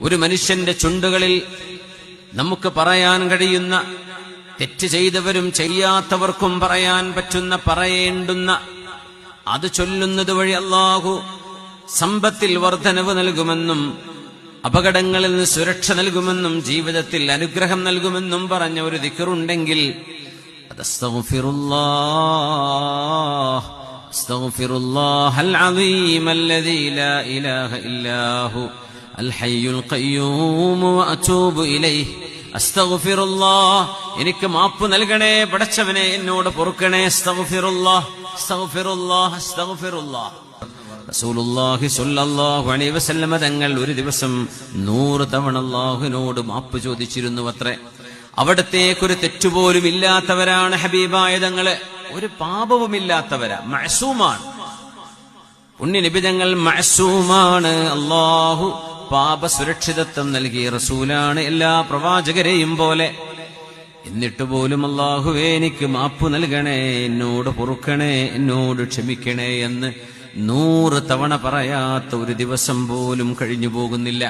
ഒരു മനുഷ്യന്റെ ചുണ്ടുകളിൽ നമുക്ക് പറയാൻ കഴിയുന്ന, തെറ്റ് ചെയ്തവരും ചെയ്യാത്തവർക്കും പറയാൻ പറ്റുന്ന, പറയേണ്ടുന്ന, അത് ചൊല്ലുന്നത് വഴി അല്ലാഹു സമ്പത്തിൽ വർധനവ് നൽകുമെന്നും അപകടങ്ങളിൽ നിന്ന് സുരക്ഷ നൽകുമെന്നും ജീവിതത്തിൽ അനുഗ്രഹം നൽകുമെന്നും പറഞ്ഞ ഒരു ദിക്റുണ്ടെങ്കിൽ അത് അസ്തഗ്ഫിറുല്ലാഹൽ അസീം അല്ലദീ ലാ ഇലാഹ ഇല്ലാഹു അൽ ഹയ്യുൽ ഖയ്യൂം വഅതൂബു ഇലൈഹി. അസ്തഗ്ഫിറുല്ലാഹ്, എനിക്ക് മാപ്പ് നൽകണേ പടച്ചവനെ, എന്നോട് പൊറുക്കണേ. അസ്തഗ്ഫിറുല്ലാഹ് അസ്തഗ്ഫിറുല്ലാഹ് അസ്തഗ്ഫിറുല്ലാഹ്. റസൂലുള്ളാഹി സ്വല്ലല്ലാഹു അലൈഹി വസല്ലമ തങ്ങൾ ഒരു ദിവസം 100 തവണ അല്ലാഹുവിനോട് മാപ്പ് ചോദിച്ചിരുന്നു അത്രേ. അവിടത്തേക്കൊരു തെറ്റുപോലും ഇല്ലാത്തവരാണ് ഹബീബായ തങ്ങള്, ഒരു പാപവുമില്ലാത്തവരാ, മഅസൂമാണ്. പുണ്യനബി തങ്ങൾ മഅസൂമാണ്. അല്ലാഹു പാപസുരക്ഷിതത്വം നൽകിയ റസൂലാണ്, എല്ലാ പ്രവാചകരെയും പോലെ. എന്നിട്ട് പോലും അല്ലാഹുവേ എനിക്ക് മാപ്പ് നൽകണേ, എന്നോട് പൊറുക്കണേ, എന്നോട് ക്ഷമിക്കണേ എന്ന് 100 തവണ പറയാത്ത ഒരു ദിവസം പോലും കഴിഞ്ഞു പോകുന്നില്ല.